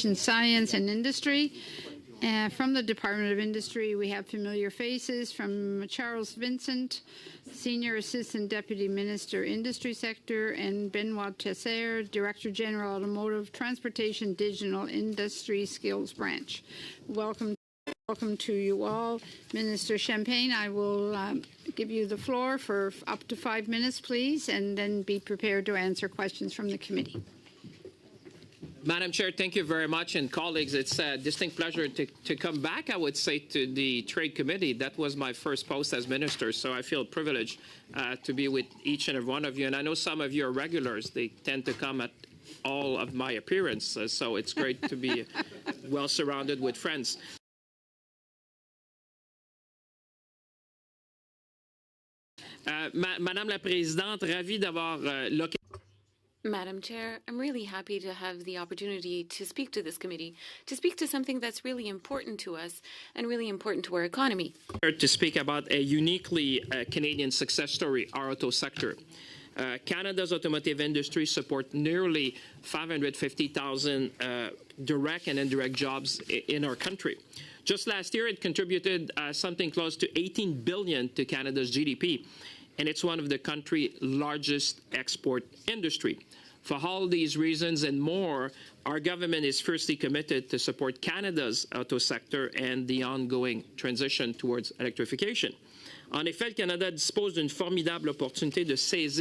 Science and Industry. From the Department of Industry, we have familiar faces from Charles Vincent, Senior Assistant Deputy Minister, Industry Sector, and Benoit Tesser, Director General, Automotive, Transportation, Digital Industry Skills Branch. Welcome to you all. Minister Champagne, I will give you the floor for up to 5 minutes, please, and then be prepared to answer questions from the committee. Madam Chair, thank you very much. And colleagues, it's a distinct pleasure to come back, I would say, to the Trade Committee. That was my first post as minister, so I feel privileged to be with each and every one of you. And I know some of you are regulars. They tend to come at all of my appearances, so it's great to be well surrounded with friends. Madame la Présidente, ravi d'avoir l'occasion. Madam Chair, I'm really happy to have the opportunity to speak to this committee, to speak to something that's really important to us and really important to our economy. To speak about a uniquely Canadian success story, our auto sector. Canada's automotive industry supports nearly 550,000 direct and indirect jobs in our country. Just last year, it contributed something close to $18 billion to Canada's GDP, and it's one of the country's largest export industry. For all these reasons and more, our government is firstly committed to support Canada's auto sector and the ongoing transition towards electrification. En effet, le Canada dispose d'une formidable opportunité de saisir.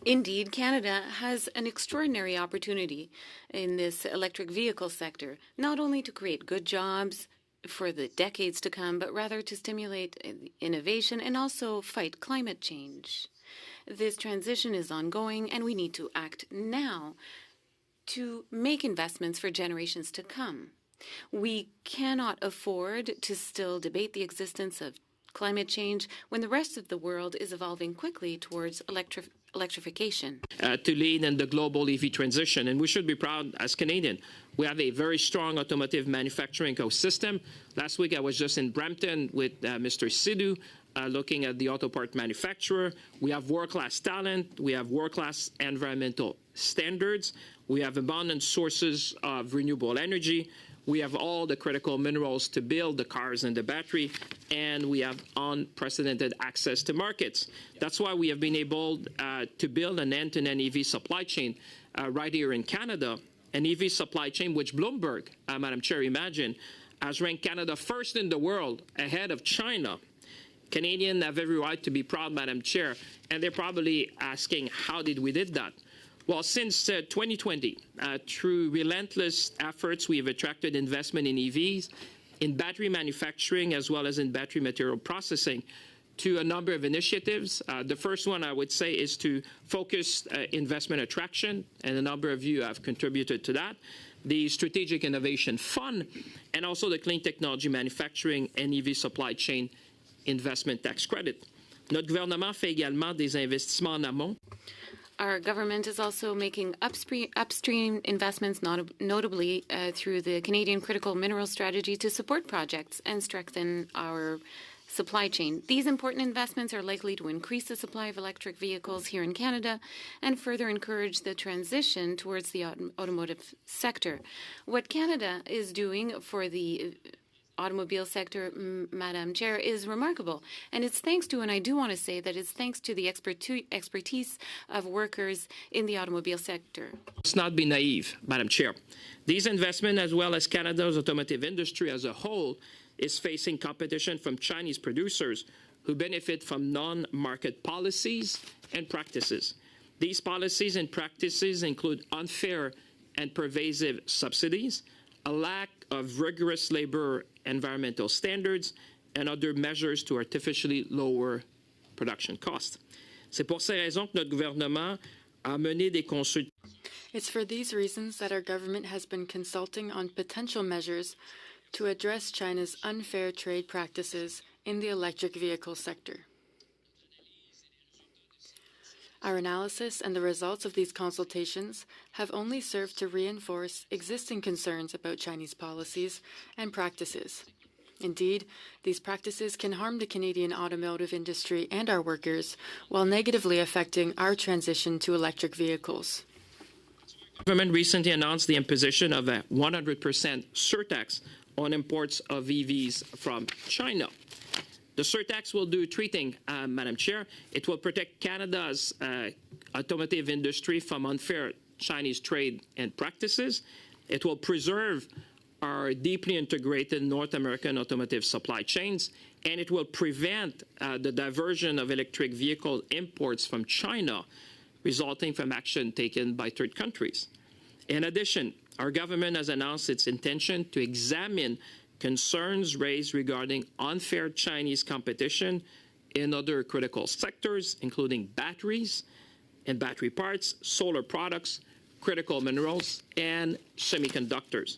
Indeed, Canada has an extraordinary opportunity in this electric vehicle sector, not only to create good jobs for the decades to come, but rather to stimulate innovation and also fight climate change. This transition is ongoing, and we need to act now to make investments for generations to come. We cannot afford to still debate the existence of climate change when the rest of the world is evolving quickly towards electrification. To lead in the global EV transition, and we should be proud as Canadian. We have a very strong automotive manufacturing ecosystem. Last week I was just in Brampton with Mr. Sidhu, looking at the auto part manufacturer. We have world-class talent. We have world-class environmental standards. We have abundant sources of renewable energy. We have all the critical minerals to build the cars and the battery, and we have unprecedented access to markets. That's why we have been able to build an end-to-end EV supply chain right here in Canada, an EV supply chain which Bloomberg, Madam Chair, imagine, has ranked Canada first in the world ahead of China. Canadians have every right to be proud, Madam Chair, and they're probably asking, how did we did that? Well, since 2020, through relentless efforts, we have attracted investment in EVs, in battery manufacturing, as well as in battery material processing, to a number of initiatives. The first one, I would say, is to focus investment attraction, and a number of you have contributed to that. The Strategic Innovation Fund, and also the Clean Technology Manufacturing and EV Supply Chain Investment Tax Credit. Notre gouvernement fait également des investissements en amont. Our government is also making upstream investments, notably through the Canadian Critical Mineral Strategy, to support projects and strengthen our supply chain. These important investments are likely to increase the supply of electric vehicles here in Canada and further encourage the transition towards the automotive sector. What Canada is doing for the automobile sector, Madam Chair, is remarkable. And it's thanks to, and I do want to say that it's thanks to the expertise of workers in the automobile sector. Let's not be naive, Madam Chair. These investments, as well as Canada's automotive industry as a whole, is facing competition from Chinese producers who benefit from non-market policies and practices. These policies and practices include unfair and pervasive subsidies, a lack of rigorous labor environmental standards, and other measures to artificially lower production costs. C'est pour ces raisons que notre gouvernement a mené des consultations. It's for these reasons that our government has been consulting on potential measures to address China's unfair trade practices in the electric vehicle sector. Our analysis and the results of these consultations have only served to reinforce existing concerns about Chinese policies and practices. Indeed, these practices can harm the Canadian automotive industry and our workers, while negatively affecting our transition to electric vehicles. The government recently announced the imposition of a 100% surtax on imports of EVs from China. The surtax will do three things, Madam Chair. It will protect Canada's automotive industry from unfair Chinese trade and practices. It will preserve our deeply integrated North American automotive supply chains, and it will prevent the diversion of electric vehicle imports from China, resulting from action taken by third countries. In addition, our government has announced its intention to examine concerns raised regarding unfair Chinese competition in other critical sectors, including batteries and battery parts, solar products, critical minerals, and semiconductors.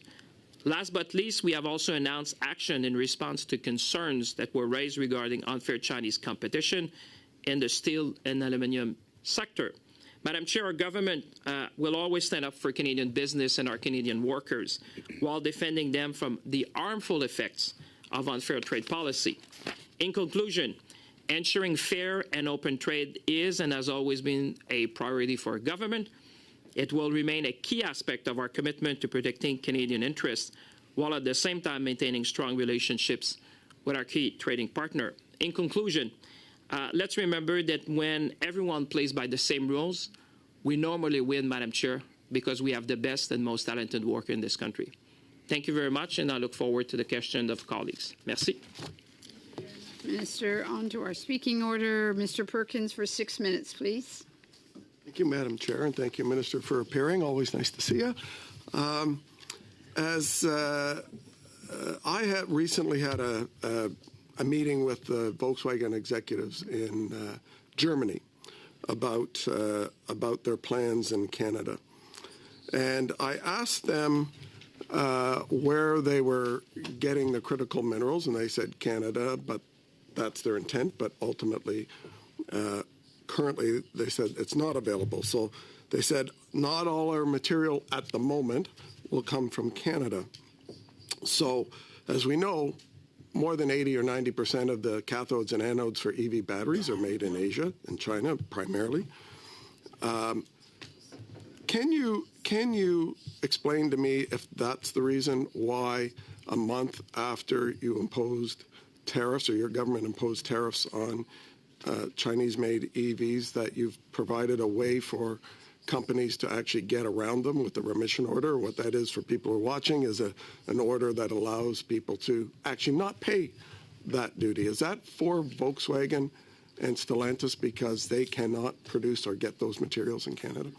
Last but least, we have also announced action in response to concerns that were raised regarding unfair Chinese competition in the steel and aluminum sector. Madam Chair, our government will always stand up for Canadian business and our Canadian workers while defending them from the harmful effects of unfair trade policy. In conclusion, ensuring fair and open trade is and has always been a priority for our government. It will remain a key aspect of our commitment to protecting Canadian interests while at the same time maintaining strong relationships with our key trading partner. In conclusion, let's remember that when everyone plays by the same rules, we normally win, Madam Chair, because we have the best and most talented worker in this country. Thank you very much, and I look forward to the question of colleagues. Merci. Minister, on to our speaking order. Mr. Perkins for 6 minutes, please. Thank you, Madam Chair, and thank you, Minister, for appearing. Always nice to see you. I had recently had a meeting with the Volkswagen executives in Germany about their plans in Canada, and I asked them where they were getting the critical minerals, and they said Canada, but that's their intent. But ultimately, currently, they said it's not available. So they said not all our material at the moment will come from Canada. So as we know, more than 80 or 90% of the cathodes and anodes for EV batteries are made in Asia, in China primarily. Can you explain to me if that's the reason why a month after you imposed tariffs, or your government imposed tariffs on Chinese-made EVs, that you've provided a way for companies to actually get around them with the remission order? What that is, for people who are watching, is an order that allows people to actually not pay that duty. Is that for Volkswagen and Stellantis because they cannot produce or get those materials in Canada?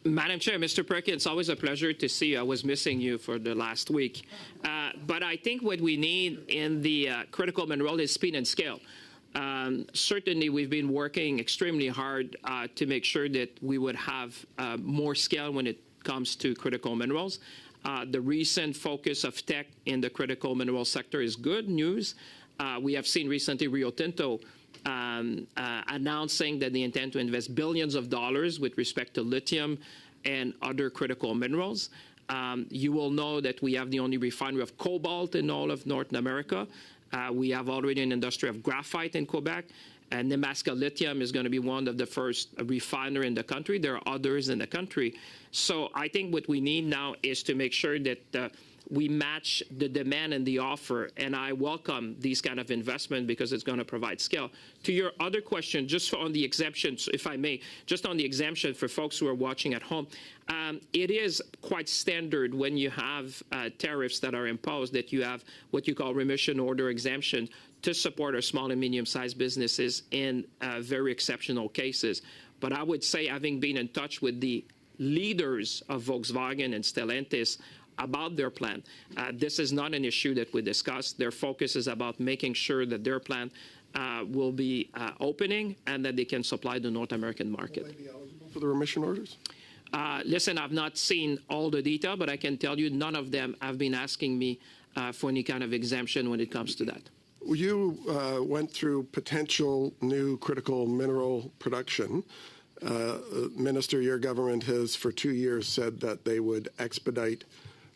Madam Chair, Mr. Perkins, it's always a pleasure to see you. I was missing you for the last week. But I think what we need in the critical mineral is speed and scale. Certainly, we've been working extremely hard to make sure that we would have more scale when it comes to critical minerals. The recent focus of tech in the critical mineral sector is good news. We have seen recently Rio Tinto announcing that they intend to invest billions of dollars with respect to lithium and other critical minerals. You will know that we have the only refinery of cobalt in all of North America. We have already an industry of graphite in Quebec, and Nemaska Lithium is going to be one of the first refiner in the country. There are others in the country. So I think what we need now is to make sure that we match the demand and the offer, and I welcome these kind of investment because it's going to provide scale. To your other question, just on the exemptions, if I may, just on the exemption for folks who are watching at home, it is quite standard when you have tariffs that are imposed that you have what you call remission order exemption to support our small and medium-sized businesses in very exceptional cases. But I would say, having been in touch with the leaders of Volkswagen and Stellantis about their plan, this is not an issue that we discussed. Their focus is about making sure that their plan will be opening and that they can supply the North American market. Will they be eligible for the remission orders? Listen, I've not seen all the detail, but I can tell you none of them have been asking me for any kind of exemption when it comes to that. You went through potential new critical mineral production. Minister, your government has for 2 years said that they would expedite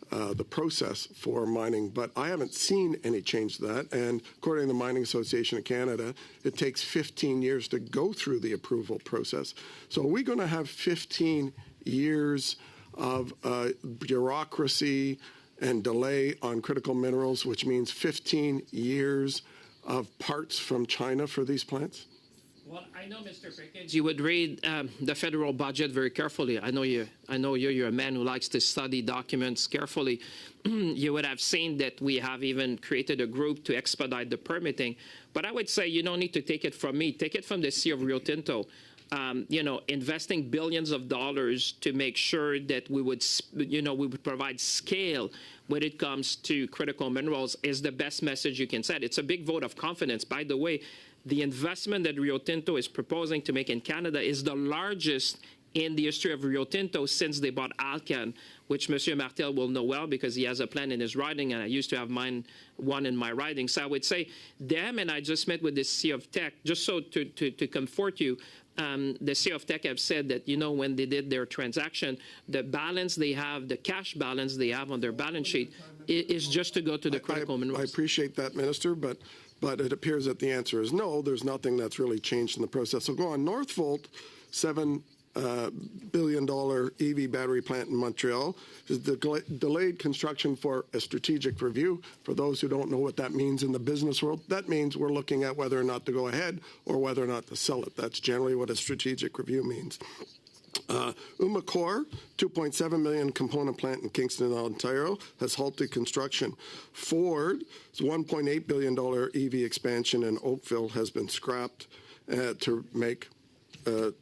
the process for mining, but I haven't seen any change to that. And according to the Mining Association of Canada, it takes 15 years to go through the approval process. So are we going to have 15 years of bureaucracy and delay on critical minerals, which means 15 years of parts from China for these plants? Well, I know, Mr. Perkins, you would read the federal budget very carefully. I know you're a man who likes to study documents carefully. You would have seen that we have even created a group to expedite the permitting. But I would say you don't need to take it from me. Take it from the Sea of Rio Tinto. Investing billions of dollars to make sure that we would provide scale when it comes to critical minerals is the best message you can send. It's a big vote of confidence. By the way, the investment that Rio Tinto is proposing to make in Canada is the largest in the history of Rio Tinto since they bought Alcan, which Monsieur Martel will know well because he has a plan in his riding, and I used to have one in my riding. So I would say them, and I just met with the Sea of Tech, just so to comfort you, the Sea of Tech have said that, when they did their transaction, the balance they have, the cash balance they have on their balance sheet is just to go to the critical minerals. I appreciate that, Minister, but it appears that the answer is no. There's nothing that's really changed in the process. So go on. Northvolt, $7 billion EV battery plant in Montreal is delayed construction for a strategic review. For those who don't know what that means in the business world, that means we're looking at whether or not to go ahead or whether or not to sell it. That's generally what a strategic review means. Umicore, $2.7 million component plant in Kingston, Ontario, has halted construction. Ford's $1.8 billion EV expansion in Oakville has been scrapped to make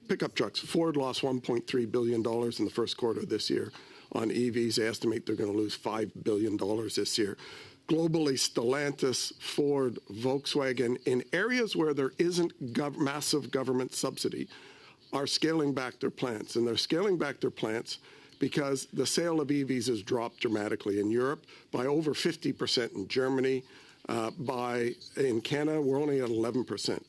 pickup trucks. Ford lost $1.3 billion in the first quarter of this year on EVs. They estimate they're going to lose $5 billion this year. Globally, Stellantis, Ford, Volkswagen, in areas where there isn't massive government subsidy, are scaling back their plants. And they're scaling back their plants because the sale of EVs has dropped dramatically in Europe by over 50%, in Germany. In Canada, we're only at 11%.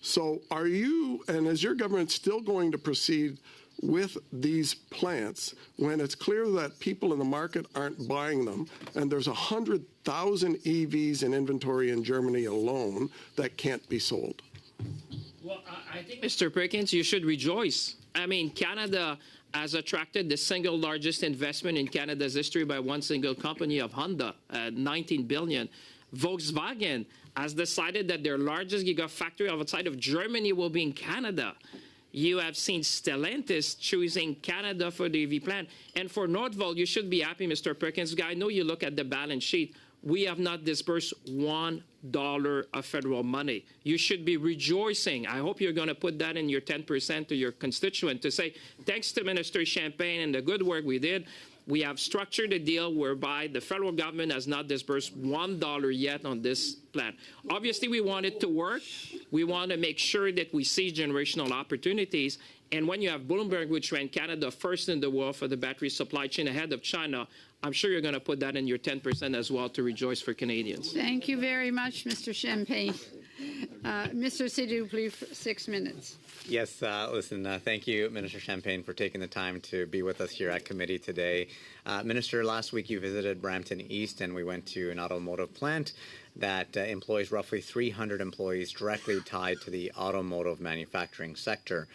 So are you, and is your government still going to proceed with these plants when it's clear that people in the market aren't buying them, and there's 100,000 EVs in inventory in Germany alone that can't be sold? Well, I think, Mr. Perkins, you should rejoice. I mean, Canada has attracted the single largest investment in Canada's history by one single company of Honda, $19 billion. Volkswagen has decided that their largest gigafactory outside of Germany will be in Canada. You have seen Stellantis choosing Canada for the EV plant. And for Northvolt, you should be happy, Mr. Perkins. I know you look at the balance sheet. We have not disbursed $1 of federal money. You should be rejoicing. I hope you're going to put that in your 10% to your constituent to say, thanks to Minister Champagne and the good work we did, we have structured a deal whereby the federal government has not disbursed $1 yet on this plan. Obviously, we want it to work. We want to make sure that we see generational opportunities. And when you have Bloomberg, which ran Canada first in the world for the battery supply chain ahead of China, I'm sure you're going to put that in your 10% as well to rejoice for Canadians. Thank you very much, Mr. Champagne. Mr. Sidhu, please, 6 minutes. Yes, thank you, Minister Champagne, for taking the time to be with us here at committee today. Minister, last week you visited Brampton East, and we went to an automotive plant that employs roughly 300 employees directly tied to the automotive manufacturing sector.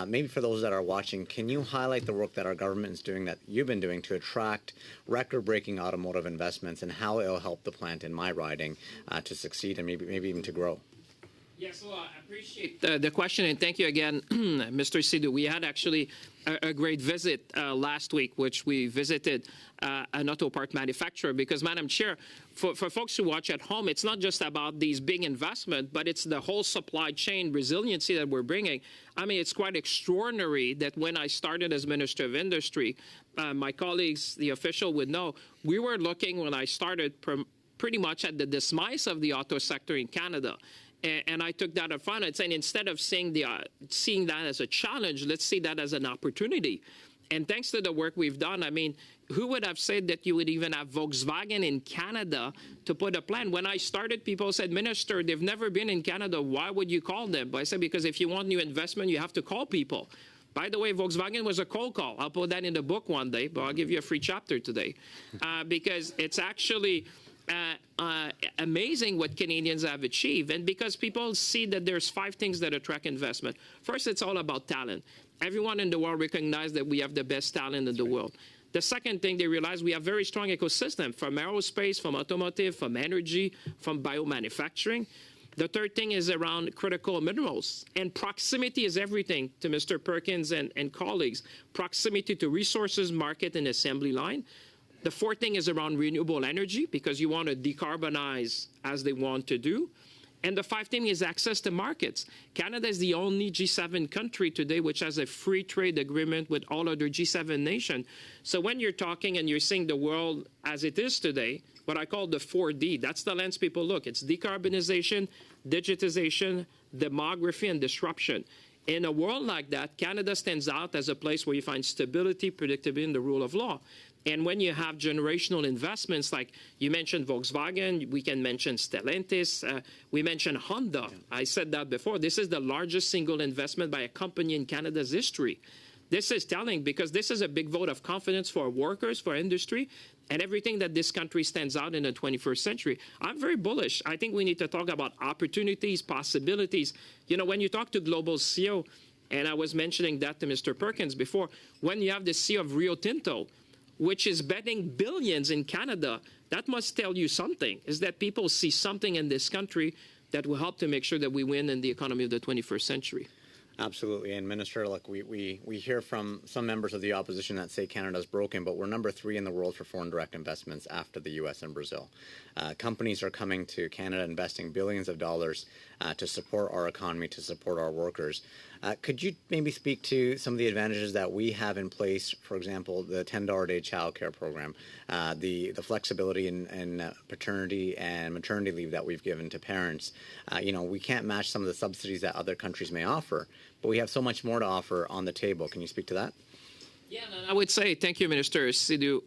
Maybe for those that are watching, can you highlight the work that our government is doing, that you've been doing, to attract record-breaking automotive investments, and how it'll help the plant in my riding to succeed and maybe even to grow? Yes, well, I appreciate the question, and thank you again, Mr. Sidhu. We had actually a great visit last week, which we visited an auto part manufacturer, because, Madam Chair, for folks who watch at home, it's not just about these big investments, but it's the whole supply chain resiliency that we're bringing. I mean, it's quite extraordinary that when I started as Minister of Industry, my colleagues, the official would know, we were looking when I started pretty much at the demise of the auto sector in Canada. And I took that upon it, saying instead of seeing that as a challenge, let's see that as an opportunity. And thanks to the work we've done, I mean, who would have said that you would even have Volkswagen in Canada to put a plan? When I started, people said, Minister, they've never been in Canada. Why would you call them? But I said, because if you want new investment, you have to call people. By the way, Volkswagen was a cold call. I'll put that in the book one day, but I'll give you a free chapter today because it's actually amazing what Canadians have achieved. And because people see that there's 5 things that attract investment. First, it's all about talent. Everyone in the world recognizes that we have the best talent in the world. The second thing, they realize we have very strong ecosystem from aerospace, from automotive, from energy, from biomanufacturing. The third thing is around critical minerals. And proximity is everything to Mr. Perkins and colleagues. Proximity to resources, market, and assembly line. The fourth thing is around renewable energy, because you want to decarbonize as they want to do. And the 5th thing is access to markets. Canada is the only G7 country today which has a free trade agreement with all other G7 nations. So when you're talking and you're seeing the world as it is today, what I call the 4D, that's the lens people look. It's decarbonization, digitization, demography, and disruption. In a world like that, Canada stands out as a place where you find stability, predictability, and the rule of law. And when you have generational investments, like you mentioned Volkswagen, we can mention Stellantis, we mentioned Honda. I said that before. This is the largest single investment by a company in Canada's history. This is telling because this is a big vote of confidence for workers, for industry, and everything that this country stands out in the 21st century. I'm very bullish. I think we need to talk about opportunities, possibilities. You know, when you talk to global CEO, and I was mentioning that to Mr. Perkins before, when you have the CEO of Rio Tinto, which is betting billions in Canada, that must tell you something, is that people see something in this country that will help to make sure that we win in the economy of the 21st century. Absolutely. And Minister, look, we hear from some members of the opposition that say Canada's broken, but we're number 3 in the world for foreign direct investments after the U.S. and Brazil. Companies are coming to Canada investing billions of dollars to support our economy, to support our workers. Could you maybe speak to some of the advantages that we have in place, for example, the $10 a day child care program, the flexibility in paternity and maternity leave that we've given to parents? You know, we can't match some of the subsidies that other countries may offer, but we have so much more to offer on the table. Can you speak to that? Yeah, I would say thank you, Minister Sidhu.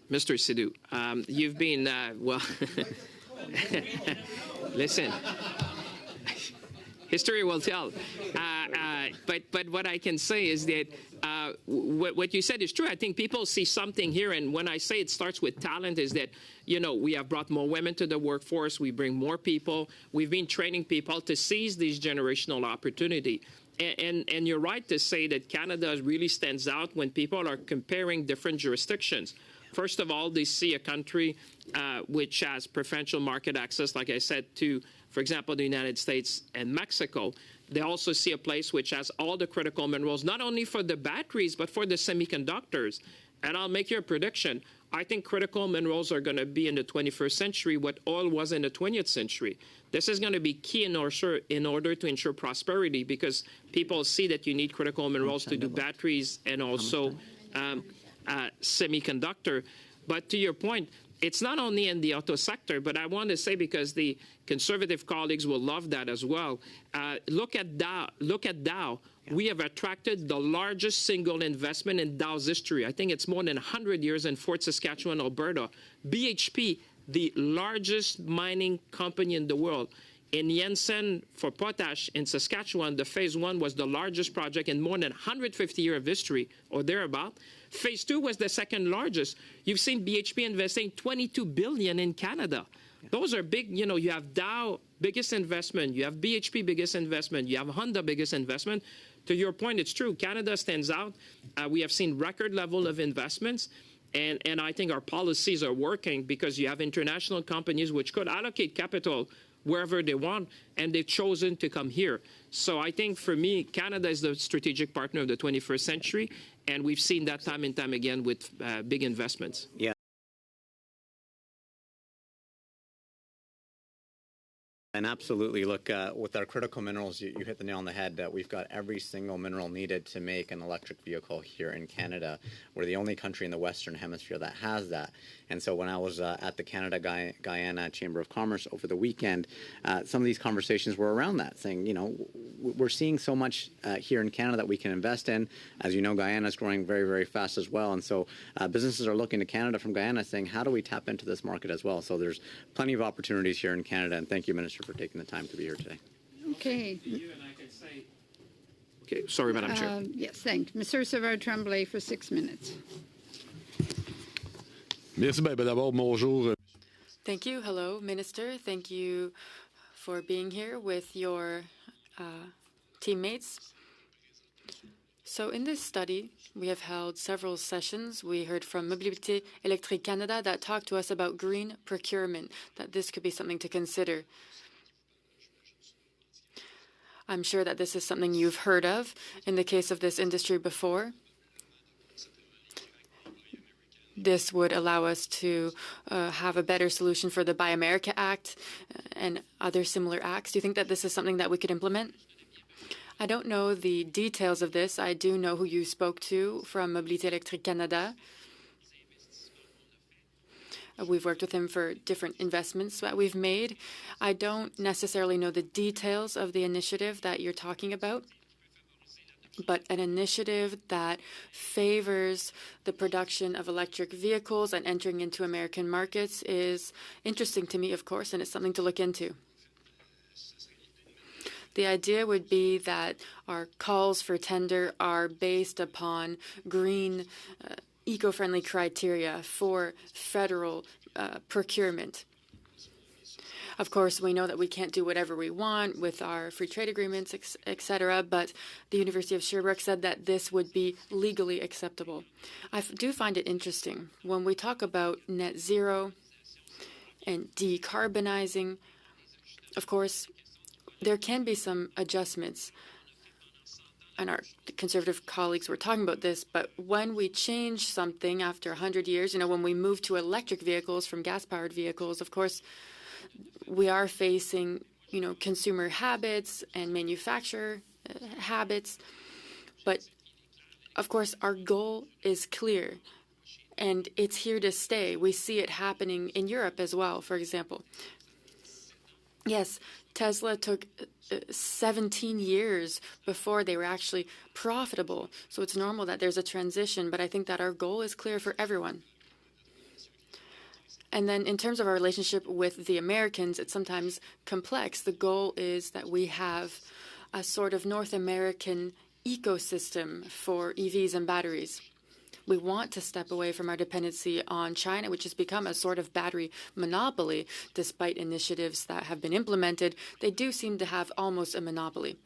Mr. Sidhu, you've been, well, listen, history will tell. But what I can say is that what you said is true. I think people see something here, and when I say it starts with talent, is that, you know, we have brought more women to the workforce. We bring more people. We've been training people to seize these generational opportunity. And you're right to say that Canada really stands out when people are comparing different jurisdictions. First of all, they see a country which has preferential market access, like I said, to, for example, the United States and Mexico. They also see a place which has all the critical minerals, not only for the batteries, but for the semiconductors. And I'll make you a prediction. I think critical minerals are going to be in the 21st century what oil was in the 20th century. This is going to be key in order to ensure prosperity, because people see that you need critical minerals to do batteries and also semiconductor. But to your point, it's not only in the auto sector, but I want to say, because the conservative colleagues will love that as well, look at Dow. Look at Dow. We have attracted the largest single investment in Dow's history. I think it's more than 100 years in Fort Saskatchewan, Alberta. BHP, the largest mining company in the world. In Jensen for potash in Saskatchewan, the phase 1 was the largest project in more than 150 years of history, or thereabout. Phase 2 was the second largest. You've seen BHP investing $22 billion in Canada. Those are big. You know, you have Dow, biggest investment. You have BHP, biggest investment. You have Honda, biggest investment. To your point, it's true. Canada stands out. We have seen record level of investments. And I think our policies are working, because you have international companies which could allocate capital wherever they want, and they've chosen to come here. So I think, for me, Canada is the strategic partner of the 21st century, and we've seen that time and time again with big investments. Yeah. And absolutely, look, with our critical minerals, you hit the nail on the head. We've got every single mineral needed to make an electric vehicle here in Canada. We're the only country in the Western Hemisphere that has that. And so when I was at the Canada-Guyana Chamber of Commerce over the weekend, some of these conversations were around that, saying, you know, we're seeing so much here in Canada that we can invest in. As you know, Guyana is growing very, very fast as well. And so businesses are looking to Canada from Guyana, saying, how do we tap into this market as well? So there's plenty of opportunities here in Canada. And thank you, Minister, for taking the time to be here today. Okay. Okay, sorry, Madam Chair. Yes, thank you. Mr. Savard-Tremblay for 6 minutes. Merci. Ben, d'abord, bonjour. Thank you. Hello, Minister. Thank you for being here with your teammates. So in this study, we have held several sessions. We heard from Mobilité Électrique Canada that talked to us about green procurement, that this could be something to consider. I'm sure that this is something you've heard of in the case of this industry before. This would allow us to have a better solution for the Buy America Act and other similar acts. Do you think that this is something that we could implement? I don't know the details of this. I do know who you spoke to from Mobilité Électrique Canada. We've worked with him for different investments that we've made. I don't necessarily know the details of the initiative that you're talking about, but an initiative that favors the production of electric vehicles and entering into American markets is interesting to me, of course, and it's something to look into. The idea would be that our calls for tender are based upon green, eco-friendly criteria for federal procurement. Of course, we know that we can't do whatever we want with our free trade agreements, etc., but the University of Sherbrooke said that this would be legally acceptable. I do find it interesting. When we talk about net zero and decarbonizing, of course, there can be some adjustments, and our Conservative colleagues were talking about this, but when we change something after 100 years, when we move to electric vehicles from gas-powered vehicles, of course, we are facing, consumer habits and manufacturer habits, but of course, our goal is clear, and it's here to stay. We see it happening in Europe as well, for example. Yes, Tesla took 17 years before they were actually profitable. So it's normal that there's a transition, but I think that our goal is clear for everyone. And then in terms of our relationship with the Americans, it's sometimes complex. The goal is that we have a sort of North American ecosystem for EVs and batteries. We want to step away from our dependency on China, which has become a sort of battery monopoly. Despite initiatives that have been implemented, they do seem to have almost a monopoly.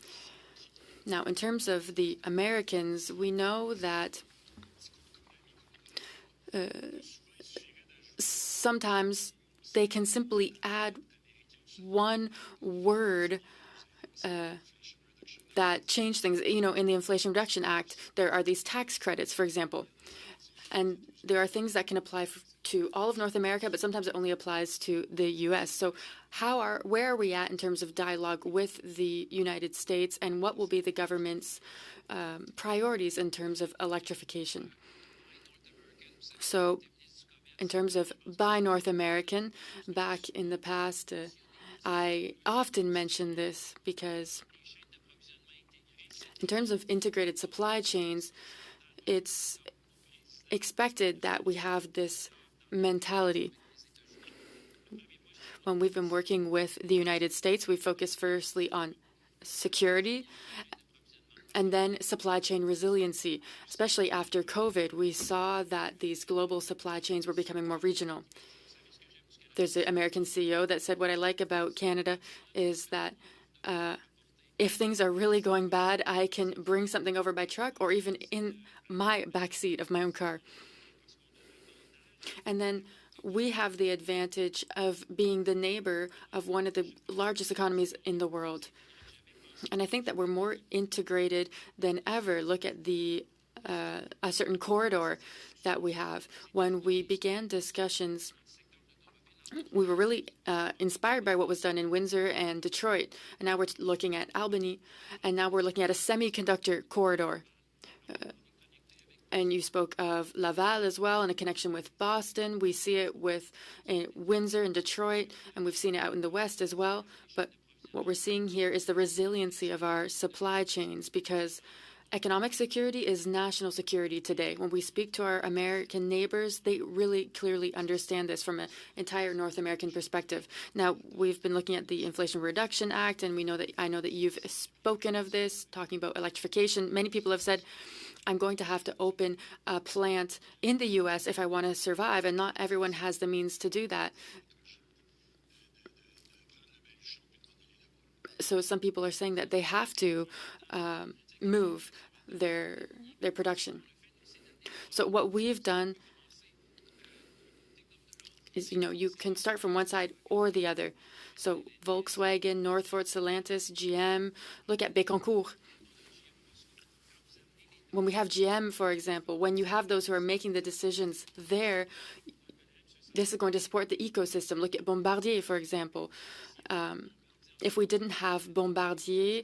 Now, in terms of the Americans, we know that sometimes they can simply add one word that change things. In the Inflation Reduction Act, there are these tax credits, for example. And there are things that can apply to all of North America, but sometimes it only applies to the U.S. So where are we at in terms of dialogue with the United States, and what will be the government's priorities in terms of electrification? So in terms of Buy North American, back in the past, I often mention this because in terms of integrated supply chains, it's expected that we have this mentality. When we've been working with the United States, we focus firstly on security and then supply chain resiliency. Especially after COVID, we saw that these global supply chains were becoming more regional. There's an American CEO that said, what I like about Canada is that if things are really going bad, I can bring something over by truck or even in my backseat of my own car. And then we have the advantage of being the neighbor of one of the largest economies in the world. And I think that we're more integrated than ever. Look at a certain corridor that we have. When we began discussions, we were really inspired by what was done in Windsor and Detroit. And now we're looking at Albany, and now we're looking at a semiconductor corridor. And you spoke of Laval as well, and a connection with Boston. We see it with Windsor and Detroit, and we've seen it out in the West as well. But what we're seeing here is the resiliency of our supply chains, because Economic security is national security today. When we speak to our American neighbors, they really clearly understand this from an entire North American perspective. Now, we've been looking at the Inflation Reduction Act, and I know that you've spoken of this, talking about electrification. Many people have said, I'm going to have to open a plant in the U.S. if I want to survive, and not everyone has the means to do that. So some people are saying that they have to move their production. So what we've done is, you can start from one side or the other. So Volkswagen, Northvolt, Stellantis, GM, look at Bécancour. When we have GM, for example, when you have those who are making the decisions there, this is going to support the ecosystem. Look at Bombardier, for example. If we didn't have Bombardier,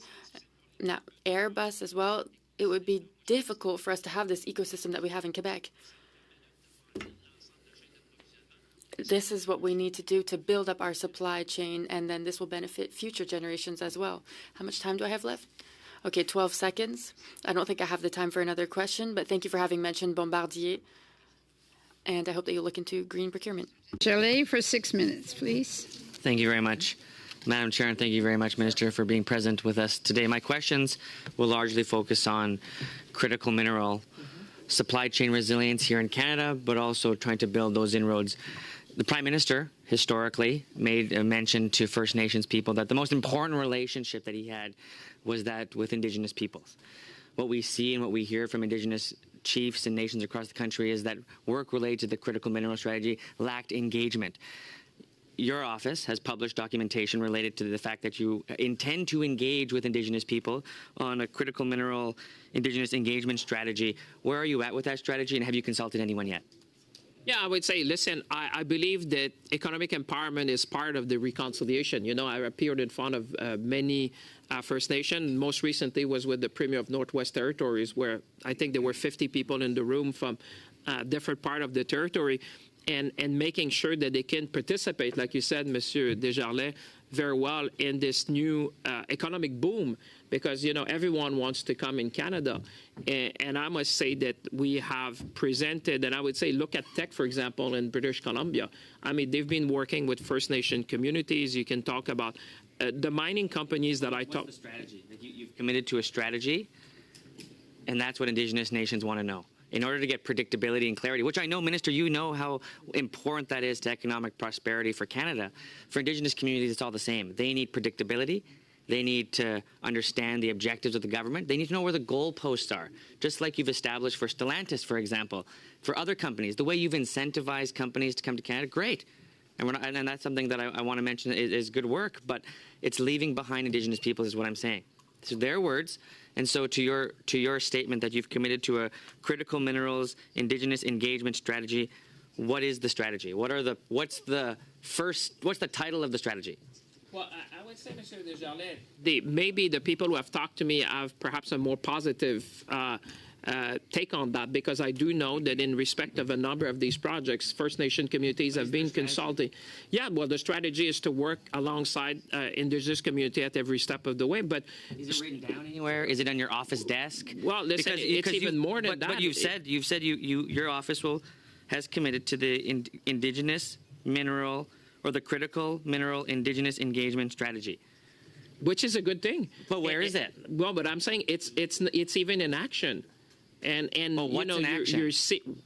now Airbus as well, it would be difficult for us to have this ecosystem that we have in Quebec. This is what we need to do to build up our supply chain, and then this will benefit future generations as well. How much time do I have left? Okay, 12 seconds. I don't think I have the time for another question, but thank you for having mentioned Bombardier, and I hope that you'll look into green procurement. Chalet for 6 minutes, please. Thank you very much, Madam Chair, and thank you very much, Minister, for being present with us today. My questions will largely focus on critical mineral supply chain resilience here in Canada, but also trying to build those inroads. The Prime Minister, historically, made a mention to First Nations people that the most important relationship that he had was that with Indigenous peoples. What we see and what we hear from Indigenous chiefs and nations across the country is that work related to the critical mineral strategy lacked engagement. Your office has published documentation related to the fact that you intend to engage with Indigenous people on a critical mineral Indigenous engagement strategy. Where are you at with that strategy, and have you consulted anyone yet? Yeah, I would say, listen, I believe that economic empowerment is part of the reconciliation. I appeared in front of many First Nations. Most recently was with the Premier of Northwest Territories, where I think there were 50 people in the room from different part of the territory, and making sure that they can participate, like you said, Monsieur Desjardins, very well in this new economic boom, because everyone wants to come in Canada, and I must say that we have presented, and I would say look at tech, for example, in British Columbia. I mean, they've been working with First Nation communities. You can talk about the mining companies that I talk. What's the strategy? Like you've committed to a strategy, and that's what Indigenous nations want to know. In order to get predictability and clarity, which I know, Minister, you know how important that is to economic prosperity for Canada. For Indigenous communities, it's all the same. They need predictability. They need to understand the objectives of the government. They need to know where the goalposts are, just like you've established for Stellantis, for example. For other companies, the way you've incentivized companies to come to Canada, great. And that's something that I want to mention is good work, but it's leaving behind Indigenous peoples is what I'm saying. So their words. And so to your statement that you've committed to a critical minerals Indigenous engagement strategy, what is the strategy? What's the title of the strategy? Well, I would say, Monsieur Desjardins, maybe the people who have talked to me have perhaps a more positive take on that, because I do know that in respect of a number of these projects, First Nation communities have been consulting. Yeah, well, the strategy is to work alongside Indigenous community at every step of the way. But is it written down anywhere? Is it on your office desk? Well, listen, it's even more than that. But you've said your office has committed to the Indigenous mineral or the critical mineral Indigenous engagement strategy, which is a good thing. But where is it? Well, but I'm saying it's even in action. And what's in action?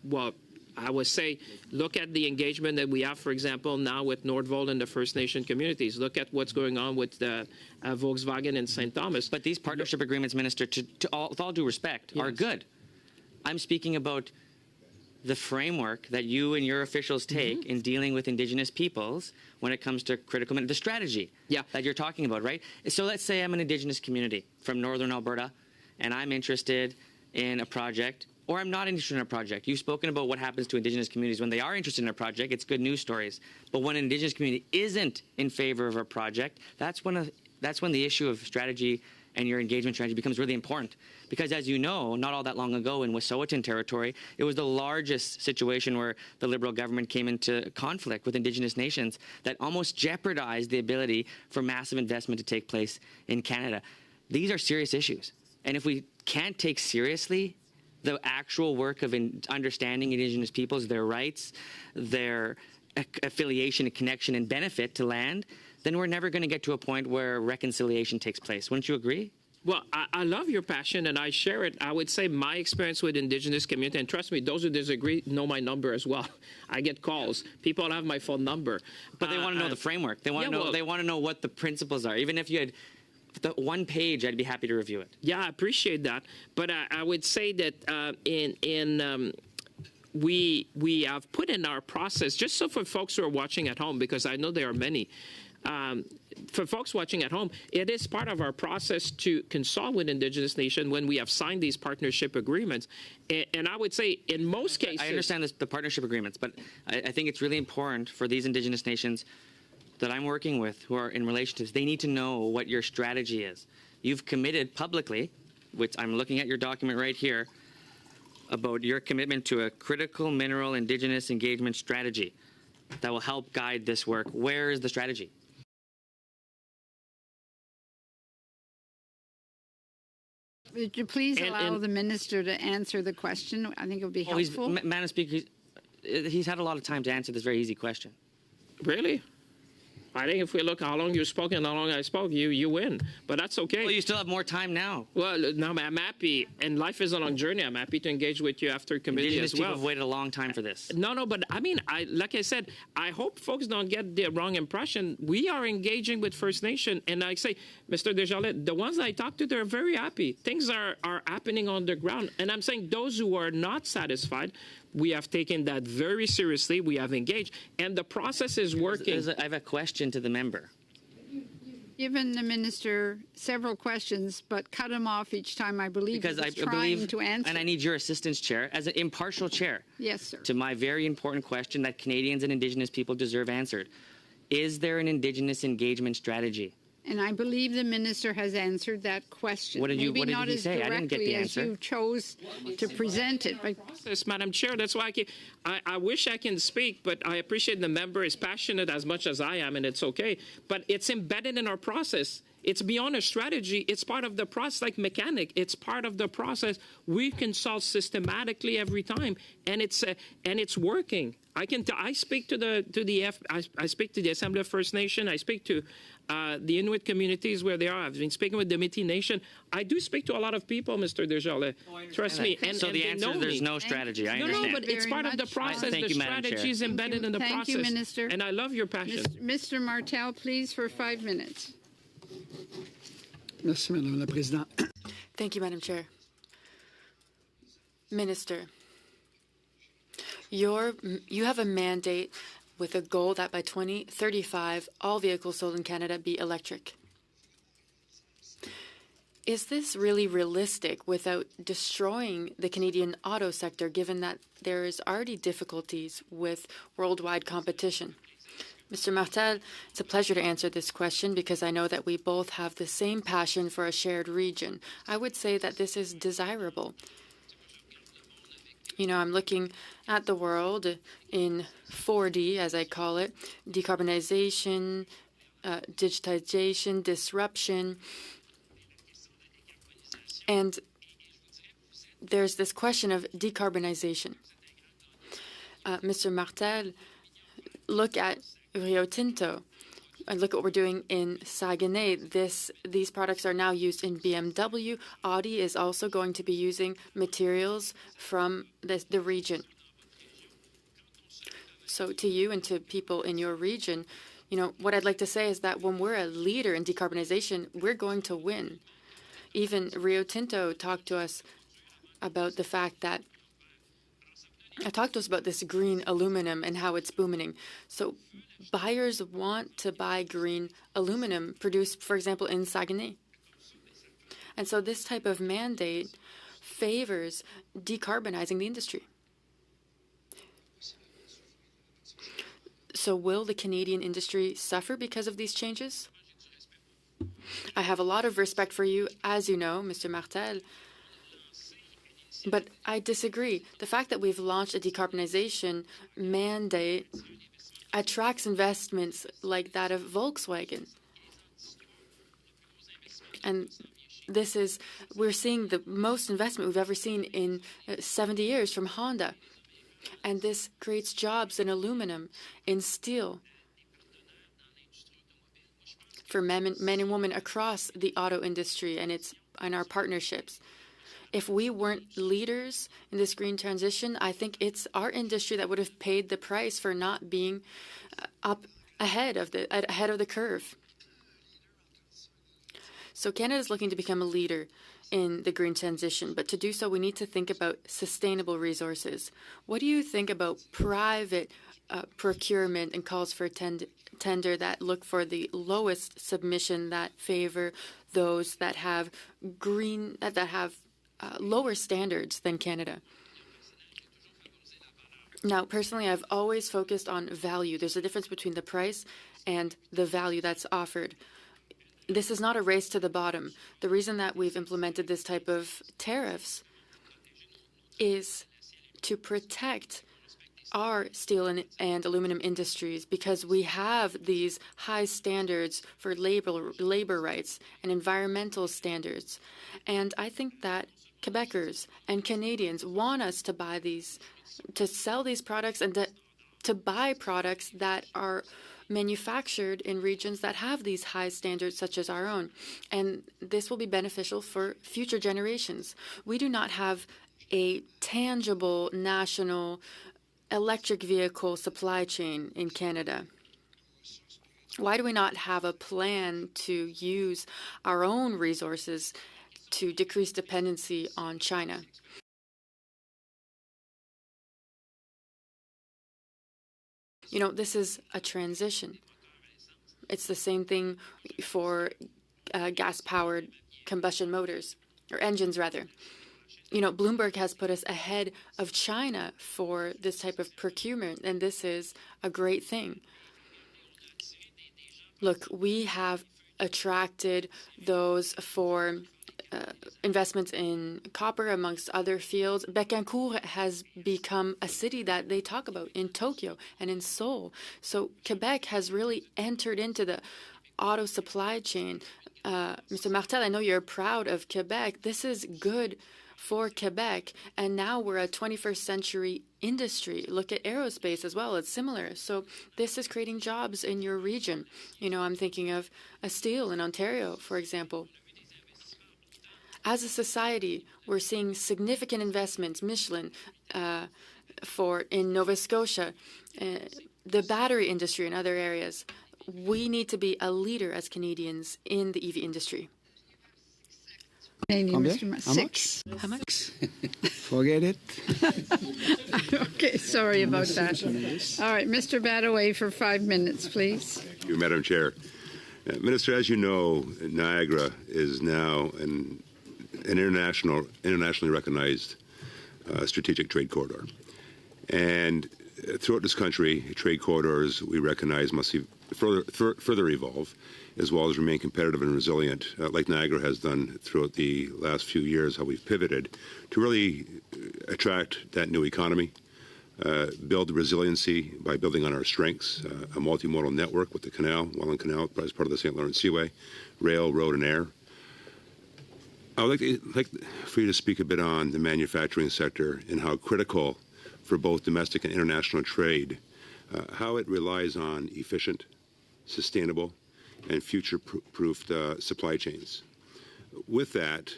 Well, I would say look at the engagement that we have, for example, now with Nordvolt and the First Nation communities. Look at what's going on with Volkswagen and St. Thomas. But these partnership agreements, Minister, with all due respect, are good. I'm speaking about the framework that you and your officials take in dealing with Indigenous peoples when it comes to critical the strategy that you're talking about, right? So let's say I'm an Indigenous community from Northern Alberta, and I'm interested in a project, or I'm not interested in a project. You've spoken about what happens to Indigenous communities when they are interested in a project. It's good news stories. But when an Indigenous community isn't in favor of a project, that's when the issue of strategy and your engagement strategy becomes really important. Because as you know, not all that long ago in Wet'suwet'en territory, it was the largest situation where the Liberal government came into conflict with Indigenous nations that almost jeopardized the ability for massive investment to take place in Canada. These are serious issues. And if we can't take seriously the actual work of understanding Indigenous peoples, their rights, their affiliation and connection and benefit to land, then we're never going to get to a point where reconciliation takes place. Wouldn't you agree? Well, I love your passion, and I share it. I would say my experience with Indigenous community, and trust me, those who disagree know my number as well. I get calls. People have my phone number. But they want to know the framework. They want to know. well- They want to know what the principles are. Even if you had the one page, I'd be happy to review it. Yeah, I appreciate that. But I would say that we have put in our process, just so for folks who are watching at home, because I know there are many, for folks watching at home, it is part of our process to consult with Indigenous nations when we have signed these partnership agreements. And I would say in most cases... I understand the partnership agreements, but I think it's really important for these Indigenous nations that I'm working with who are in relationships, they need to know what your strategy is. You've committed publicly, which I'm looking at your document right here, about your commitment to a critical mineral Indigenous engagement strategy that will help guide this work. Where is the strategy? Would you please allow the minister to answer the question? I think it would be helpful. Madam Speaker, he's had a lot of time to answer this very easy question. Really? I think if we look how long you spoke and how long I spoke, you win. But that's okay. Well, you still have more time now. Well, no, I'm happy, and life is a long journey. I'm happy to engage with you after committee Indigenous as well. people have waited a long time for this. No, but I mean, like I said, I hope folks don't get the wrong impression. We are engaging with First Nation, and I say, Mr. Desjardins, the ones I talk to, they're very happy. Things are happening on the ground, and I'm saying those who are not satisfied, we have taken that very seriously. We have engaged, and the process is working. I have a question to the member. Given the minister several questions, but cut him off each time, I believe Because he was I trying believe, to answer. and I need your assistance, Chair, as an impartial chair, Yes, sir. to my very important question that Canadians and Indigenous people deserve answered. Is there an Indigenous engagement strategy? And I believe the minister has answered that question. What did Maybe he not as say? I didn't get the directly as answer. you chose to present it, but Process, Madam Chair. That's why I wish I can speak, but I appreciate the member is passionate as much as I am, and it's okay. But it's embedded in our process. It's beyond a strategy. It's part of the process, like mechanic. It's part of the process. We consult systematically every time, and it's working. I speak to I speak to the Assembly of First Nation. I speak to the Inuit communities where they are. I've been speaking with the Métis Nation. I do speak to a lot of people, Mr. Desjardins. Trust me. And, So and the they answer know is there's me. no strategy. I No, understand. but it's Very part of the much. process. Thank The you, Madam Chair. strategy is embedded in the Thank process. you, Minister. And I love your passion. Mr. Martel, please, for 5 minutes. Merci, Madame la Présidente. Thank you, Madam Chair. Minister, you have a mandate with a goal that by 2035, all vehicles sold in Canada be electric. Is this really realistic without destroying the Canadian auto sector, given that there is already difficulties with worldwide competition? Mr. Martel, it's a pleasure to answer this question because I know that we both have the same passion for a shared region. I would say that this is desirable. You know, I'm looking at the world in 4D, as I call it, decarbonization, digitization, disruption. And there's this question of decarbonization. Mr. Martel, look at Rio Tinto. And look what we're doing in Saguenay. These products are now used in BMW. Audi is also going to be using materials from the region. So to you and to people in your region, you know, what I'd like to say is that when we're a leader in decarbonization, we're going to win. Even Rio Tinto talked to us about the fact that this green aluminum and how it's booming. So buyers want to buy green aluminum produced, for example, in Saguenay. And so this type of mandate favors decarbonizing the industry. So will the Canadian industry suffer because of these changes? I have a lot of respect for you, as you know, Mr. Martel. But I disagree. The fact that we've launched a decarbonization mandate attracts investments like that of Volkswagen. And we're seeing the most investment we've ever seen in 70 years from Honda. And this creates jobs in aluminum, in steel, for men and women across the auto industry and our partnerships. If we weren't leaders in this green transition, I think it's our industry that would have paid the price for not being up ahead of the curve. So Canada is looking to become a leader in the green transition, but to do so, we need to think about sustainable resources. What do you think about private procurement and calls for tender that look for the lowest submission, that favor those that have lower standards than Canada? Now, personally, I've always focused on value. There's a difference between the price and the value that's offered. This is not a race to the bottom. The reason that we've implemented this type of tariffs is to protect our steel and aluminum industries, because we have these high standards for labor rights and environmental standards. And I think that Quebecers and Canadians want us to buy these, to sell these products, and to buy products that are manufactured in regions that have these high standards such as our own. And this will be beneficial for future generations. We do not have a tangible national electric vehicle supply chain in Canada. Why do we not have a plan to use our own resources to decrease dependency on China? You know, this is a transition. It's the same thing for gas-powered combustion motors, or engines, rather. You know, Bloomberg has put us ahead of China for this type of procurement, and this is a great thing. Look, we have attracted those for investments in copper, amongst other fields. Bécancour has become a city that they talk about in Tokyo and in Seoul. So Quebec has really entered into the auto supply chain. Mr. Martel, I know you're proud of Quebec. This is good for Quebec, and now we're a 21st century industry. Look at aerospace as well. It's similar. So this is creating jobs in your region. You know, I'm thinking of a steel in Ontario, for example. As a society, we're seeing significant investments, Michelin in Nova Scotia, the battery industry and other areas. We need to be a leader as Canadians in the EV industry. Six. How much? Forget it. Okay, sorry about that. All right, Mr. Badaway for 5 minutes, please. Thank you, Madam Chair. Minister, as you know, Niagara is now an internationally recognized strategic trade corridor. And throughout this country, trade corridors we recognize must further evolve, as well as remain competitive and resilient, like Niagara has done throughout the last few years, how we've pivoted to really attract that new economy, build resiliency by building on our strengths, a multimodal network with the canal, Welland Canal, as part of the St. Lawrence Seaway, rail, road, and air. I would like for you to speak a bit on the manufacturing sector and how critical for both domestic and international trade, how it relies on efficient, sustainable, and future-proofed supply chains. With that,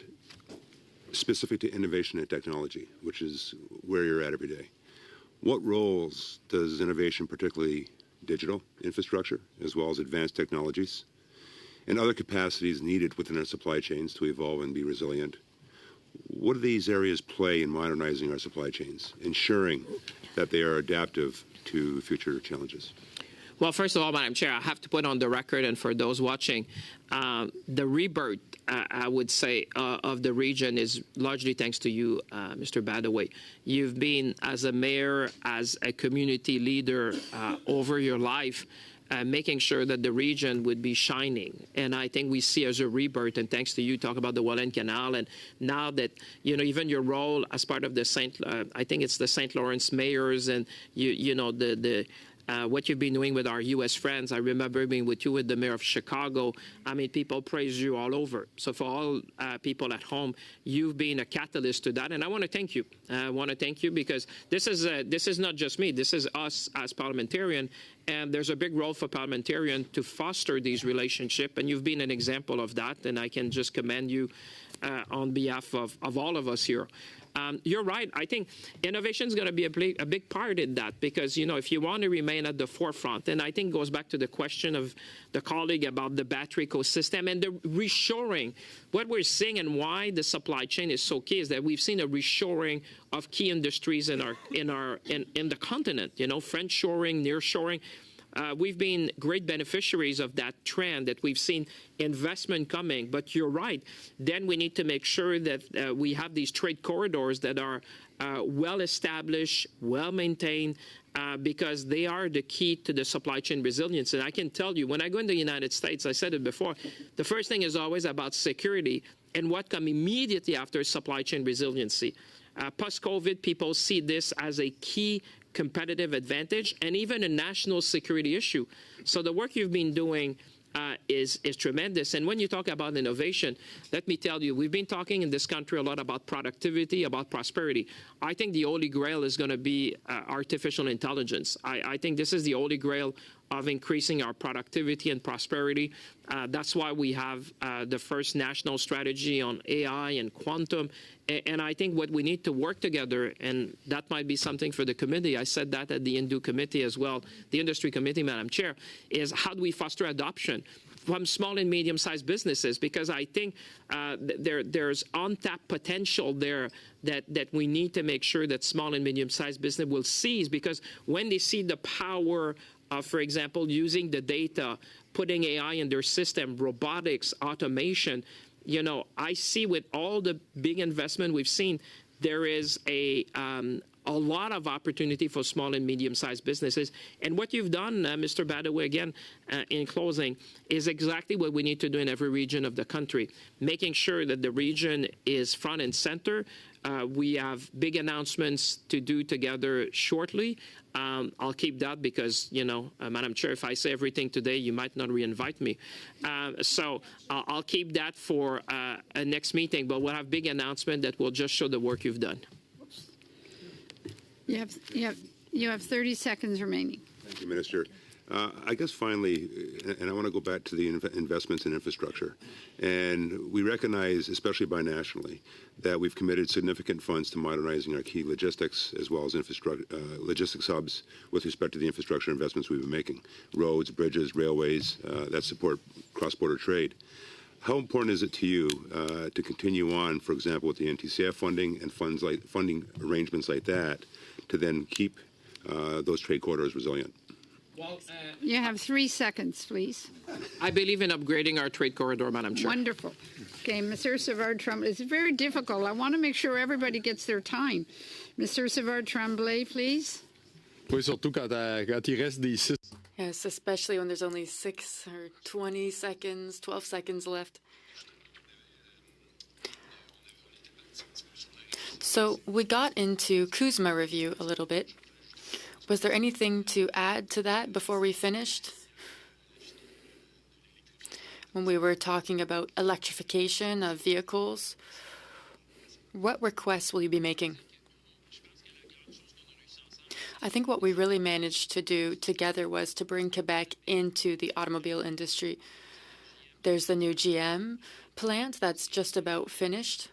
specific to innovation and technology, which is where you're at every day, what roles does innovation, particularly digital infrastructure, as well as advanced technologies, and other capacities needed within our supply chains to evolve and be resilient, what do these areas play in modernizing our supply chains, ensuring that they are adaptive to future challenges? Well, first of all, Madam Chair, I have to put on the record, and for those watching, the rebirth, I would say, of the region is largely thanks to you, Mr. Badaway. You've been, as a mayor, as a community leader over your life, making sure that the region would be shining. And I think we see as a rebirth, and thanks to you, talk about the Welland Canal, and now that, you know, even your role as part of the I think it's the St. Lawrence mayors, and, you know, the what you've been doing with our U.S. friends. I remember being with you with the mayor of Chicago. I mean, people praise you all over. So for all people at home, you've been a catalyst to that, and I want to thank you. I want to thank you because this is not just me. This is us as parliamentarians, and there's a big role for parliamentarians to foster these relationships, and you've been an example of that, and I can just commend you on behalf of all of us here. You're right. I think innovation is going to be a big part in that because, you know, if you want to remain at the forefront, and I think it goes back to the question of the colleague about the battery ecosystem and the reshoring. What we're seeing and why the supply chain is so key is that we've seen a reshoring of key industries in the continent. You know, friendshoring, nearshoring. We've been great beneficiaries of that trend that we've seen investment coming. But you're right. Then we need to make sure that we have these trade corridors that are well established, well maintained, because they are the key to the supply chain resilience. And I can tell you, when I go in the United States, I said it before, the first thing is always about security and what comes immediately after supply chain resiliency. Post-COVID, people see this as a key competitive advantage and even a national security issue. So the work you've been doing is tremendous. And when you talk about innovation, let me tell you, we've been talking in this country a lot about productivity, about prosperity. I think the holy grail is going to be artificial intelligence. I think this is the holy grail of increasing our productivity and prosperity. That's why we have the first national strategy on AI and quantum. And I think what we need to work together, and that might be something for the committee, I said that at the Indu committee as well, the industry committee, Madam Chair, is how do we foster adoption from small and medium-sized businesses? Because I think there's untapped potential there that we need to make sure that small and medium-sized business will seize, because when they see the power of, for example, using the data, putting AI in their system, robotics, automation, you know, I see with all the big investment we've seen, there is a lot of opportunity for small and medium-sized businesses. And what you've done, Mr. Badawi, again, in closing, is exactly what we need to do in every region of the country, making sure that the region is front and center. We have big announcements to do together shortly. I'll keep that because, you know, Madam Chair, if I say everything today, you might not re-invite me. So I'll keep that for a next meeting, but we'll have big announcement that will just show the work you've done. You have 30 seconds remaining. Thank you, Minister. I guess finally, and I want to go back to the investments in infrastructure, and we recognize, especially binationally, that we've committed significant funds to modernizing our key logistics as well as logistics hubs with respect to the infrastructure investments we've been making, roads, bridges, railways that support cross-border trade. How important is it to you to continue on, for example, with the NTCF funding and funding arrangements like that, to then keep those trade corridors resilient? Well, You have 3 seconds, please. I believe in upgrading our trade corridor, Madam Chair. Wonderful. Okay, Mr. Savard-Tremblay. It's very difficult. I want to make sure everybody gets their time. Mr. Savard-Tremblay, please. Oui, surtout quand il reste des 6. Yes, especially when there's only 6 or 20 seconds, 12 seconds left. So we got into CUSMA review a little bit. Was there anything to add to that before we finished? When we were talking about electrification of vehicles, what requests will you be making? I think what we really managed to do together was to bring Quebec into the automobile industry. There's the new GM plant that's just about finished.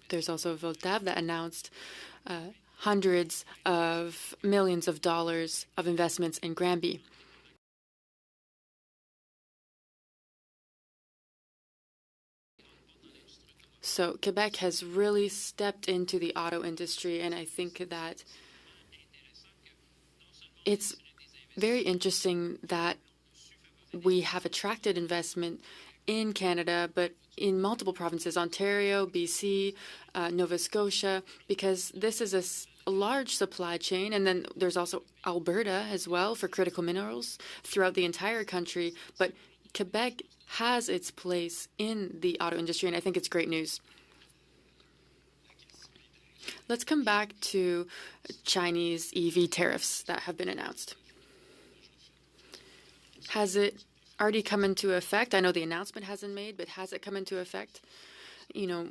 There's also Voltav that announced hundreds of millions of dollars of investments in Granby. So Quebec has really stepped into the auto industry, and I think that it's very interesting that we have attracted investment in Canada, but in multiple provinces, Ontario, BC, Nova Scotia, because this is a large supply chain. And then there's also Alberta as well for critical minerals throughout the entire country. But Quebec has its place in the auto industry, and I think it's great news. Let's come back to Chinese EV tariffs that have been announced. Has it already come into effect? I know the announcement hasn't made, but has it come into effect? You know,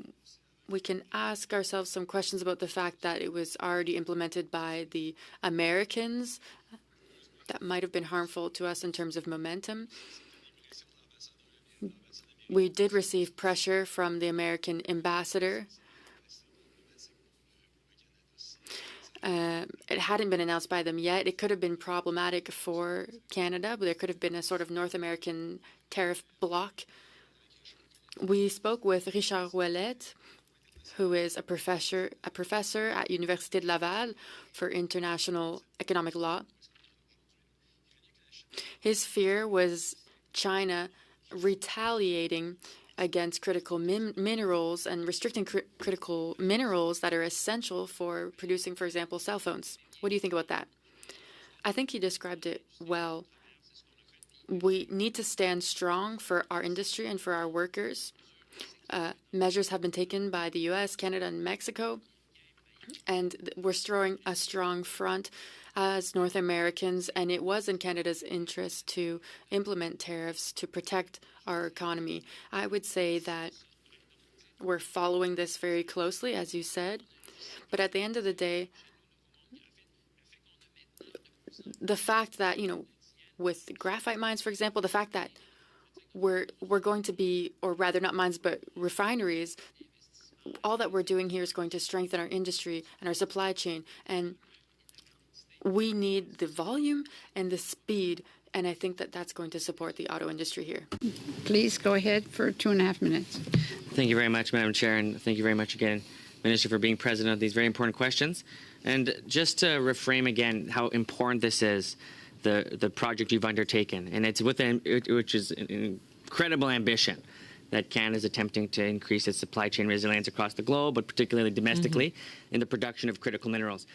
we can ask ourselves some questions about the fact that it was already implemented by the Americans. That might have been harmful to us in terms of momentum. We did receive pressure from the American ambassador. It hadn't been announced by them yet. It could have been problematic for Canada, but there could have been a sort of North American tariff bloc. We spoke with Richard Ouellet, who is a professor at Université de Laval for international economic law. His fear was China retaliating against critical minerals and restricting critical minerals that are essential for producing, for example, cell phones. What do you think about that? I think he described it well. We need to stand strong for our industry and for our workers. Measures have been taken by the U.S., Canada, and Mexico, and we're throwing a strong front as North Americans, and it was in Canada's interest to implement tariffs to protect our economy. I would say that we're following this very closely, as you said, but at the end of the day, the fact that, you know, with graphite mines, for example, the fact that we're going to be, or rather not mines, but refineries, all that we're doing here is going to strengthen our industry and our supply chain, and we need the volume and the speed, and I think that that's going to support the auto industry here. Please go ahead for 2.5 minutes. Thank you very much, Madam Chair, and thank you very much again, Minister, for being present of these very important questions. And just to reframe again how important this is, the project you've undertaken, and it's which is an incredible ambition that Canada is attempting to increase its supply chain resilience across the globe, but particularly domestically in the production of critical minerals.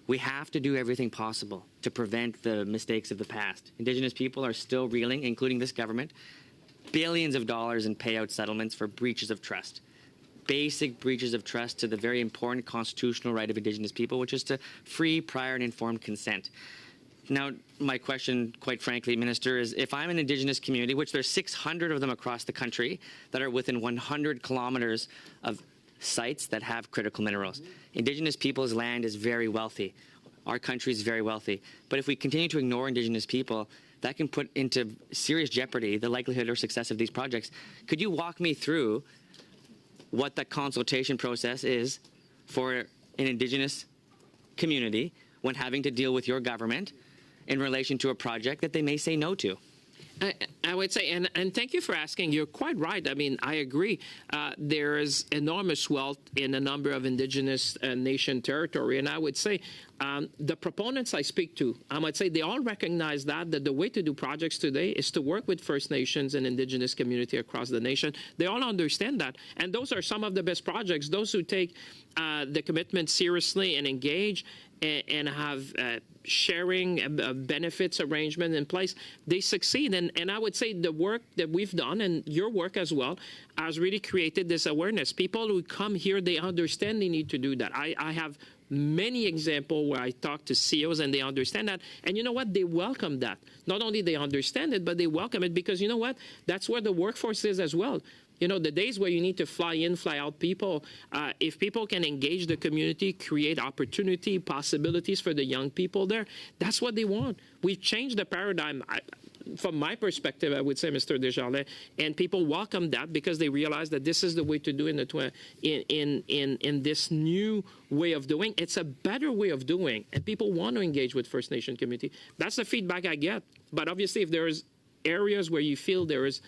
We have to do everything possible to prevent the mistakes of the past. Indigenous people are still reeling, including this government, billions of dollars in payout settlements for breaches of trust. Basic breaches of trust to the very important constitutional right of Indigenous people, which is to free, prior, and informed consent. Now, my question, quite frankly, Minister, is if I'm an Indigenous community, which there's 600 of them across the country that are within 100 kilometers of sites that have critical minerals. Indigenous people's land is very wealthy. Our country is very wealthy. But if we continue to ignore Indigenous people, that can put into serious jeopardy the likelihood or success of these projects. Could you walk me through what the consultation process is for an Indigenous community when having to deal with your government in relation to a project that they may say no to? I would say, and thank you for asking. You're quite right. I mean, I agree. There is enormous wealth in a number of Indigenous nation territory, and I would say the proponents I speak to, I would say they all recognize that the way to do projects today is to work with First Nations and Indigenous community across the nation. They all understand that, and those are some of the best projects. Those who take the commitment seriously and engage and have sharing benefits arrangement in place, they succeed. And I would say the work that we've done, and your work as well, has really created this awareness. People who come here, they understand they need to do that. I have many examples where I talk to CEOs and they understand that. And you know what? They welcome that. Not only they understand it, but they welcome it because you know what? That's where the workforce is as well. You know, the days where you need to fly in, fly out people, if people can engage the community, create opportunity, possibilities for the young people there, that's what they want. We've changed the paradigm. From my perspective, I would say, Mr. Desjardins, and people welcome that because they realize that this is the way to do in this new way of doing. It's a better way of doing, and people want to engage with First Nation community. That's the feedback I get. But obviously, if there's areas where you feel there is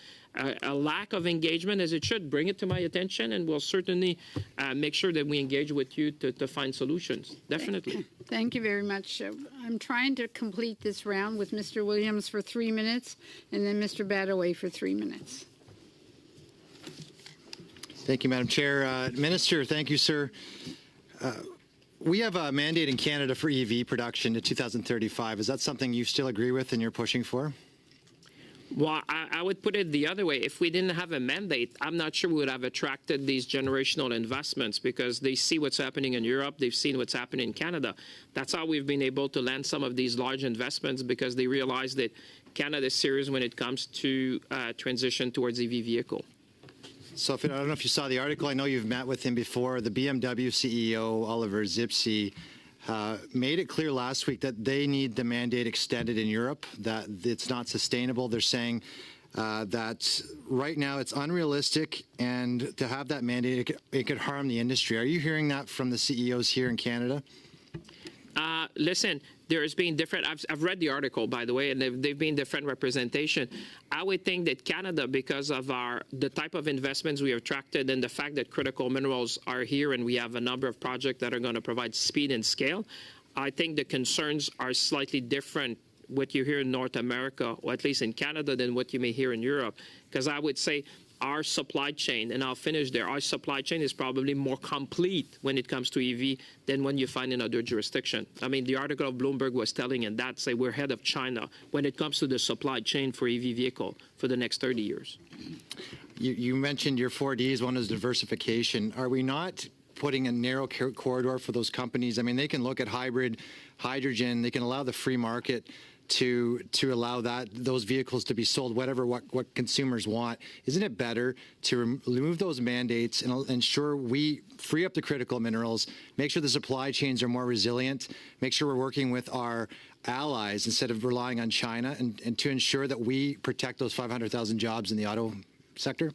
a lack of engagement, as it should, bring it to my attention, and we'll certainly make sure that we engage with you to find solutions. Definitely. Thank you very much. I'm trying to complete this round with Mr. Williams for 3 minutes and then Mr. Badaway for 3 minutes. Thank you, Madam Chair. Minister, thank you, sir. We have a mandate in Canada for EV production to 2035. Is that something you still agree with and you're pushing for? Well, I would put it the other way. If we didn't have a mandate, I'm not sure we would have attracted these generational investments because they see what's happening in Europe. They've seen what's happening in Canada. That's how we've been able to land some of these large investments because they realize that Canada is serious when it comes to transition towards EV vehicle. So I don't know if you saw the article. I know you've met with him before. The BMW CEO, Oliver Zipse, made it clear last week that they need the mandate extended in Europe, that it's not sustainable. They're saying that right now it's unrealistic, and to have that mandate, it could harm the industry. Are you hearing that from the CEOs here in Canada? Listen, there's been different, I've read the article, by the way, and they've been different representation. I would think that Canada, because of the type of investments we have attracted and the fact that critical minerals are here and we have a number of projects that are going to provide speed and scale, I think the concerns are slightly different what you hear in North America, or at least in Canada, than what you may hear in Europe. Because I would say our supply chain, and I'll finish there, our supply chain is probably more complete when it comes to EV than when you find in other jurisdictions. I mean, the article of Bloomberg was telling in that, say we're ahead of China when it comes to the supply chain for EV vehicle for the next 30 years. You mentioned your 4Ds, one is diversification. Are we not putting a narrow corridor for those companies? I mean, they can look at hybrid, hydrogen, they can allow the free market to allow those vehicles to be sold what consumers want. Isn't it better to remove those mandates and ensure we free up the critical minerals, make sure the supply chains are more resilient, make sure we're working with our allies instead of relying on China, and to ensure that we protect those 500,000 jobs in the auto sector?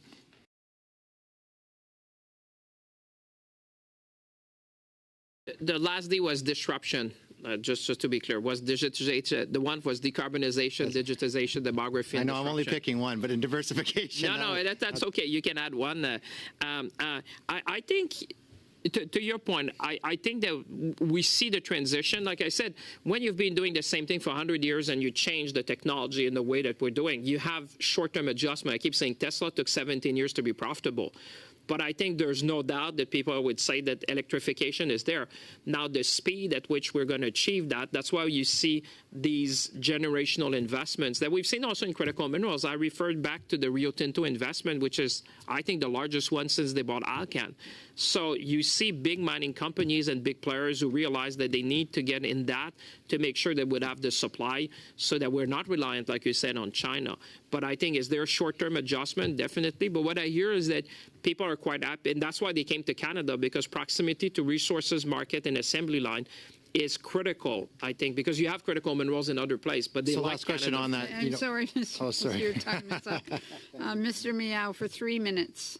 The last D was disruption. Just to be clear, was digitization. The one was decarbonization, digitization, demography. I know I'm only picking one, but in diversification. No, that's okay. You can add one. I think, to your point, I think that we see the transition. Like I said, when you've been doing the same thing for 100 years and you change the technology in the way that we're doing, you have short-term adjustment. I keep saying Tesla took 17 years to be profitable. But I think there's no doubt that people would say that electrification is there. Now, the speed at which we're going to achieve that's why you see these generational investments that we've seen also in critical minerals. I referred back to the Rio Tinto investment, which is, I think, the largest one since they bought Alcan. So you see big mining companies and big players who realize that they need to get in that to make sure that we'd have the supply so that we're not reliant, like you said, on China. But I think, is there a short-term adjustment? Definitely. But what I hear is that people are quite happy, and that's why they came to Canada, because proximity to resources, market, and assembly line is critical, I think, because you have critical minerals in other places. But they so like last question Canada. on that. I'm sorry, Mr. Oh, sorry. Your time is up. Mr. Miao for 3 minutes.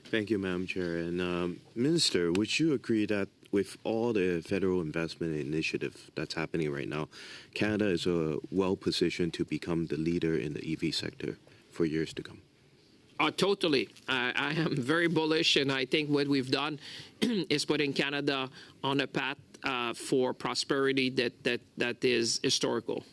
Thank you, Madam Chair. And Minister, would you agree that with all the federal investment initiative that's happening right now, Canada is well positioned to become the leader in the EV sector for years to come? Totally. I am very bullish, and I think what we've done is putting Canada on a path for prosperity that is historical.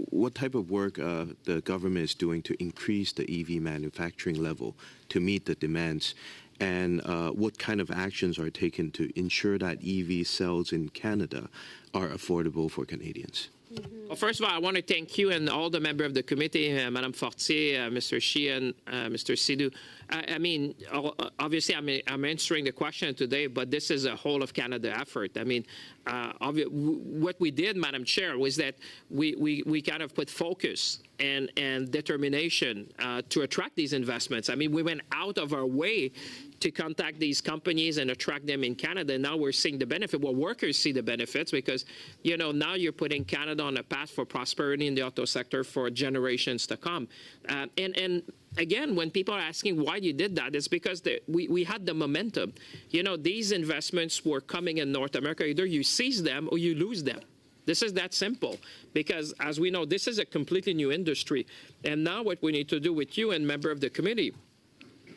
What type of work the government is doing to increase the EV manufacturing level to meet the demands, and what kind of actions are taken to ensure that EV sales in Canada are affordable for Canadians? Well, first of all, I want to thank you and all the members of the committee, Madame Fortier, Mr. Sheehan, Mr. Sidhu. I mean, obviously, I'm answering the question today, but this is a whole of Canada effort. I mean, what we did, Madam Chair, was that we kind of put focus and determination to attract these investments. I mean, we went out of our way to contact these companies and attract them in Canada. Now we're seeing the benefit. Well, workers see the benefits because, you know, now you're putting Canada on a path for prosperity in the auto sector for generations to come. And again, when people are asking why you did that, it's because we had the momentum. You know, these investments were coming in North America. Either you seize them or you lose them. This is that simple because, as we know, this is a completely new industry. And now what we need to do with you and member of the committee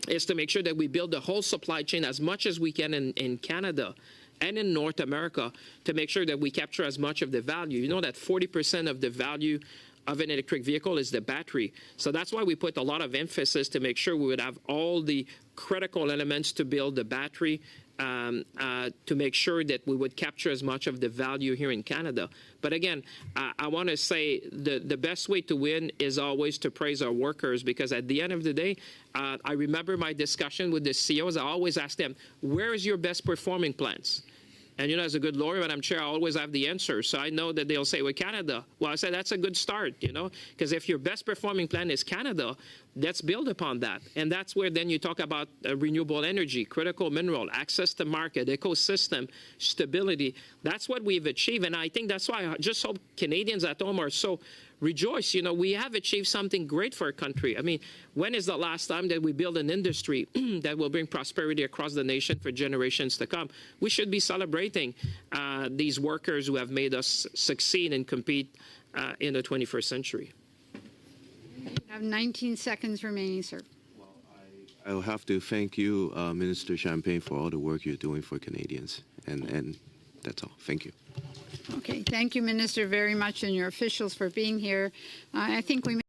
is to make sure that we build the whole supply chain as much as we can in Canada and in North America to make sure that we capture as much of the value. You know that 40% of the value of an electric vehicle is the battery. So that's why we put a lot of emphasis to make sure we would have all the critical elements to build the battery, to make sure that we would capture as much of the value here in Canada. But again, I want to say the best way to win is always to praise our workers, because at the end of the day, I remember my discussion with the CEOs. I always ask them, where is your best performing plants? And, you know, as a good lawyer, Madam Chair, I always have the answer. So I know that they'll say, well, Canada. Well, I say that's a good start, you know, because if your best performing plan is Canada, let's build upon that. And that's where then you talk about renewable energy, critical mineral, access to market, ecosystem, stability. That's what we've achieved. And I think that's why I just hope Canadians at home are so rejoice. You know, we have achieved something great for our country. I mean, when is the last time that we build an industry that will bring prosperity across the nation for generations to come? We should be celebrating these workers who have made us succeed and compete in the 21st century. You have 19 seconds remaining, sir. I'll have to thank you, Minister Champagne, for all the work you're doing for Canadians. And that's all. Thank you. Okay, thank you, Minister, very much, and your officials for being here. I think we